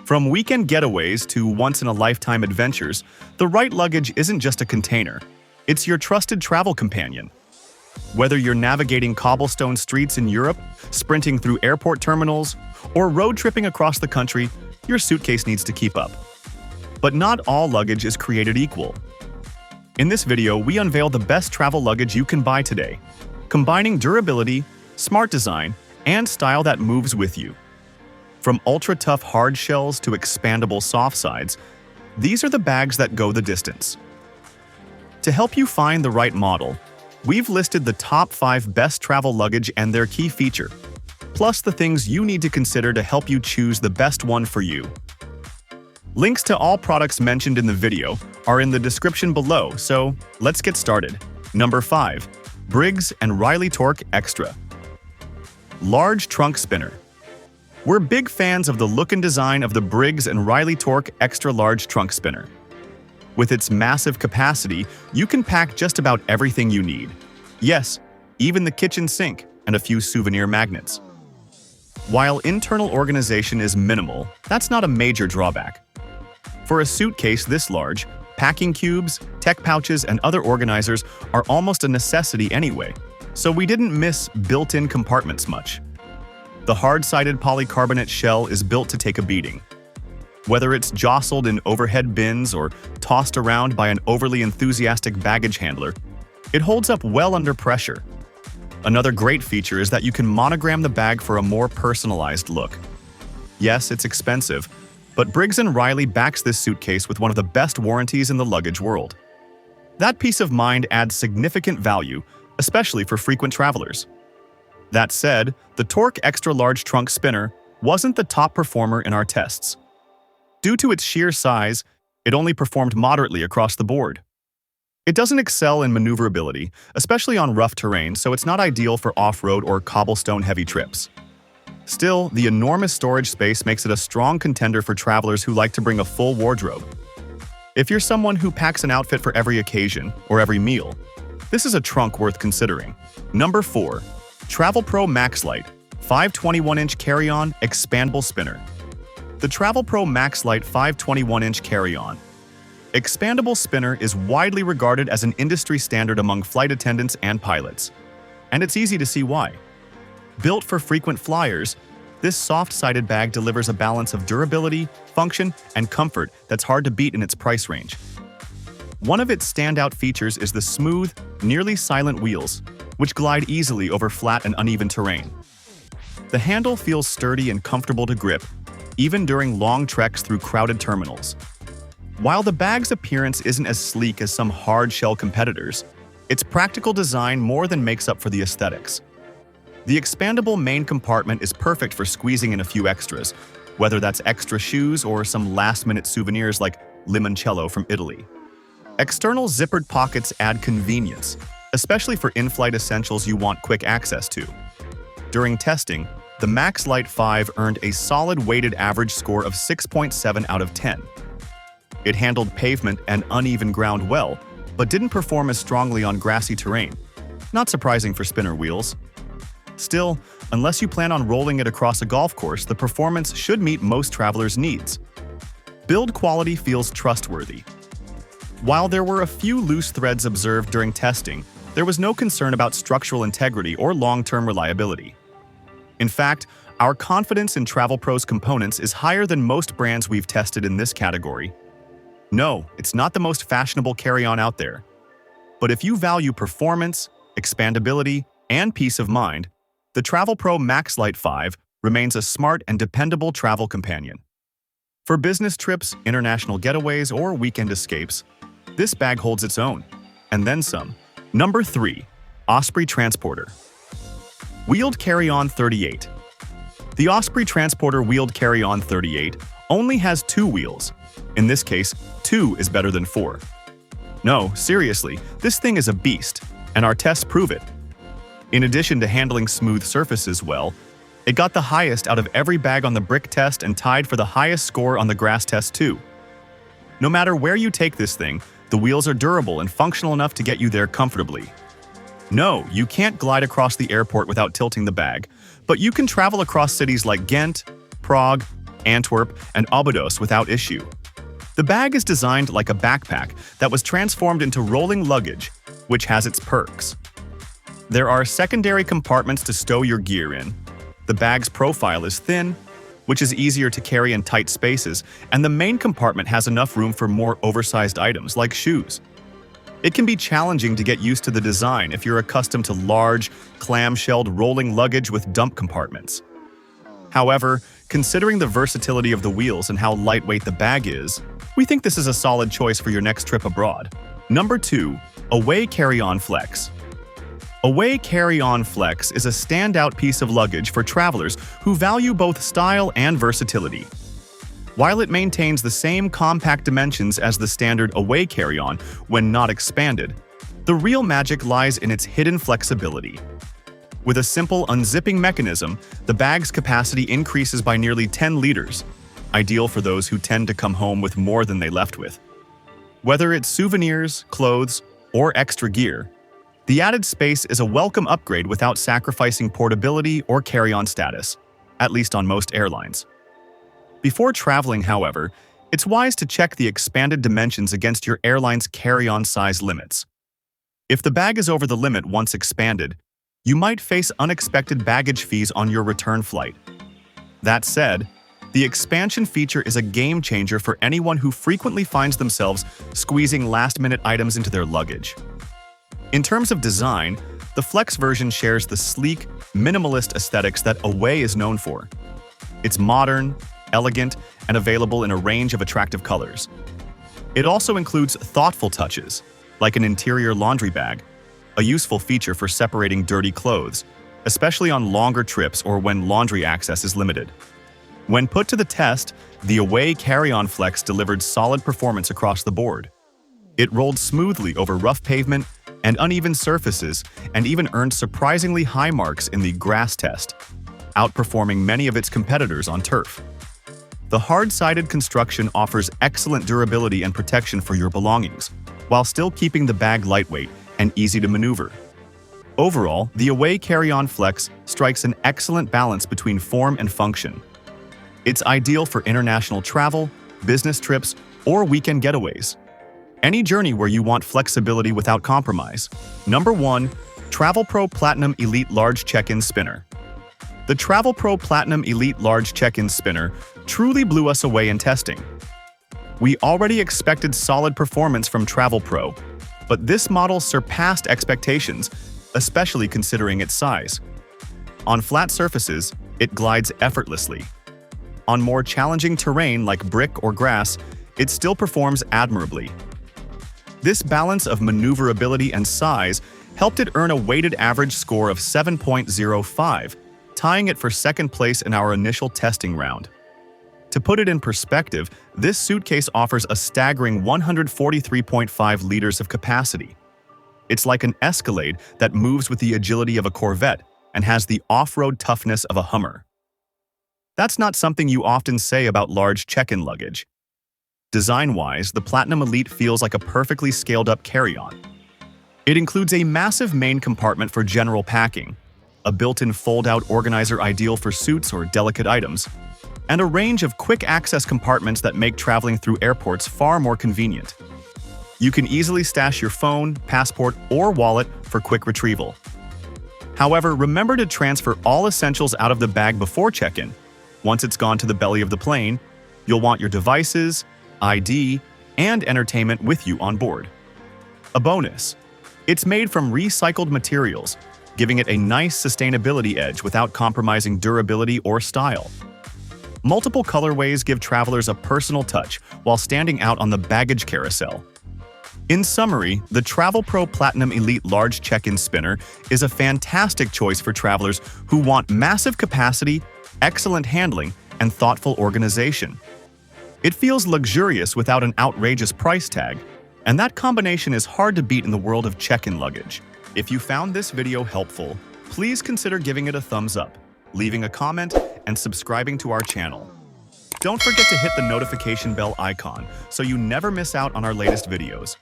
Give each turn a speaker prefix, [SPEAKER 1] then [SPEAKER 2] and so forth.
[SPEAKER 1] From weekend getaways to once-in-a-lifetime adventures, the right luggage isn't just a container. It's your trusted travel companion. Whether you're navigating cobblestone streets in Europe, sprinting through airport terminals, or road tripping across the country, your suitcase needs to keep up. But not all luggage is created equal. In this video, we unveil the best travel luggage you can buy today, combining durability, smart design, and style that moves with you. From ultra-tough hard shells to expandable soft sides, these are the bags that go the distance. To help you find the right model, we've listed the top 5 best travel luggage and their key feature, plus the things you need to consider to help you choose the best one for you. Links to all products mentioned in the video are in the description below, so let's get started. Number 5. Briggs Riley Torque Extra Large Trunk Spinner. We're big fans of the look and design of the Briggs & Riley Torque Extra Large Trunk Spinner. With its massive capacity, you can pack just about everything you need. Yes, even the kitchen sink and a few souvenir magnets. While internal organization is minimal, that's not a major drawback. For a suitcase this large, packing cubes, tech pouches, and other organizers are almost a necessity anyway, so we didn't miss built-in compartments much. The hard-sided polycarbonate shell is built to take a beating. Whether it's jostled in overhead bins or tossed around by an overly enthusiastic baggage handler, it holds up well under pressure. Another great feature is that you can monogram the bag for a more personalized look. Yes, it's expensive, but Briggs & Riley backs this suitcase with one of the best warranties in the luggage world. That peace of mind adds significant value, especially for frequent travelers. That said, the Torque Extra Large Trunk Spinner wasn't the top performer in our tests. Due to its sheer size, it only performed moderately across the board. It doesn't excel in maneuverability, especially on rough terrain, so it's not ideal for off-road or cobblestone-heavy trips. Still, the enormous storage space makes it a strong contender for travelers who like to bring a full wardrobe. If you're someone who packs an outfit for every occasion or every meal, this is a trunk worth considering. Number 4. Travelpro Maxlite 521-inch carry-on expandable spinner. The Travelpro Maxlite 521-inch carry-on expandable spinner is widely regarded as an industry standard among flight attendants and pilots, and it's easy to see why. Built for frequent flyers, this soft-sided bag delivers a balance of durability, function, and comfort that's hard to beat in its price range. One of its standout features is the smooth, nearly silent wheels, which glide easily over flat and uneven terrain. The handle feels sturdy and comfortable to grip, even during long treks through crowded terminals. While the bag's appearance isn't as sleek as some hard-shell competitors, its practical design more than makes up for the aesthetics. The expandable main compartment is perfect for squeezing in a few extras, whether that's extra shoes or some last-minute souvenirs like limoncello from Italy. External zippered pockets add convenience, especially for in-flight essentials you want quick access to. During testing, the Maxlite 5 earned a solid weighted average score of 6.7 out of 10. It handled pavement and uneven ground well, but didn't perform as strongly on grassy terrain. Not surprising for spinner wheels. Still, unless you plan on rolling it across a golf course, the performance should meet most travelers' needs. Build quality feels trustworthy. While there were a few loose threads observed during testing, there was no concern about structural integrity or long-term reliability. In fact, our confidence in Travelpro's components is higher than most brands we've tested in this category. No, it's not the most fashionable carry-on out there. But if you value performance, expandability, and peace of mind, the Travelpro Maxlite 5 remains a smart and dependable travel companion. For business trips, international getaways, or weekend escapes, this bag holds its own, and then some. Number 3. Osprey Transporter Wheeled Carry-On 38. The Osprey Transporter Wheeled Carry-On 38 only has 2 wheels. In this case, 2 is better than 4. No, seriously, this thing is a beast, and our tests prove it. In addition to handling smooth surfaces well, it got the highest out of every bag on the brick test and tied for the highest score on the grass test too. No matter where you take this thing, the wheels are durable and functional enough to get you there comfortably. No, you can't glide across the airport without tilting the bag, but you can travel across cities like Ghent, Prague, Antwerp, and Abydos without issue. The bag is designed like a backpack that was transformed into rolling luggage, which has its perks. There are secondary compartments to stow your gear in. The bag's profile is thin, which is easier to carry in tight spaces, and the main compartment has enough room for more oversized items like shoes. It can be challenging to get used to the design if you're accustomed to large, clamshelled rolling luggage with dump compartments. However, considering the versatility of the wheels and how lightweight the bag is, we think this is a solid choice for your next trip abroad. Number 2. Away Carry-On Flex. Away Carry-On Flex is a standout piece of luggage for travelers who value both style and versatility. While it maintains the same compact dimensions as the standard Away Carry-On when not expanded, the real magic lies in its hidden flexibility. With a simple unzipping mechanism, the bag's capacity increases by nearly 10 liters, ideal for those who tend to come home with more than they left with. Whether it's souvenirs, clothes, or extra gear, the added space is a welcome upgrade without sacrificing portability or carry-on status, at least on most airlines. Before traveling, however, it's wise to check the expanded dimensions against your airline's carry-on size limits. If the bag is over the limit once expanded, you might face unexpected baggage fees on your return flight. That said, the expansion feature is a game changer for anyone who frequently finds themselves squeezing last-minute items into their luggage. In terms of design, the Flex version shares the sleek, minimalist aesthetics that Away is known for. It's modern, elegant, and available in a range of attractive colors. It also includes thoughtful touches, like an interior laundry bag, a useful feature for separating dirty clothes, especially on longer trips or when laundry access is limited. When put to the test, the Away Carry-On Flex delivered solid performance across the board. It rolled smoothly over rough pavement and uneven surfaces, and even earned surprisingly high marks in the grass test, outperforming many of its competitors on turf. The hard-sided construction offers excellent durability and protection for your belongings, while still keeping the bag lightweight and easy to maneuver. Overall, the Away Carry-On Flex strikes an excellent balance between form and function. It's ideal for international travel, business trips, or weekend getaways. Any journey where you want flexibility without compromise. Number 1. Travelpro Platinum Elite Large Check-In Spinner. The Travelpro Platinum Elite Large Check-In Spinner truly blew us away in testing. We already expected solid performance from Travelpro, but this model surpassed expectations, especially considering its size. On flat surfaces, it glides effortlessly. On more challenging terrain like brick or grass, it still performs admirably. This balance of maneuverability and size helped it earn a weighted average score of 7.05, tying it for second place in our initial testing round. To put it in perspective, this suitcase offers a staggering 143.5 liters of capacity. It's like an Escalade that moves with the agility of a Corvette and has the off-road toughness of a Hummer. That's not something you often say about large check-in luggage. Design-wise, the Platinum Elite feels like a perfectly scaled-up carry-on. It includes a massive main compartment for general packing, a built-in fold-out organizer ideal for suits or delicate items, and a range of quick-access compartments that make traveling through airports far more convenient. You can easily stash your phone, passport, or wallet for quick retrieval. However, remember to transfer all essentials out of the bag before check-in. Once it's gone to the belly of the plane, you'll want your devices, ID, and entertainment with you on board. A bonus: it's made from recycled materials, giving it a nice sustainability edge without compromising durability or style. Multiple colorways give travelers a personal touch while standing out on the baggage carousel. In summary, the Travelpro Platinum Elite Large Check-In Spinner is a fantastic choice for travelers who want massive capacity, excellent handling, and thoughtful organization. It feels luxurious without an outrageous price tag, and that combination is hard to beat in the world of check-in luggage. If you found this video helpful, please consider giving it a thumbs up, leaving a comment, and subscribing to our channel. Don't forget to hit the notification bell icon so you never miss out on our latest videos.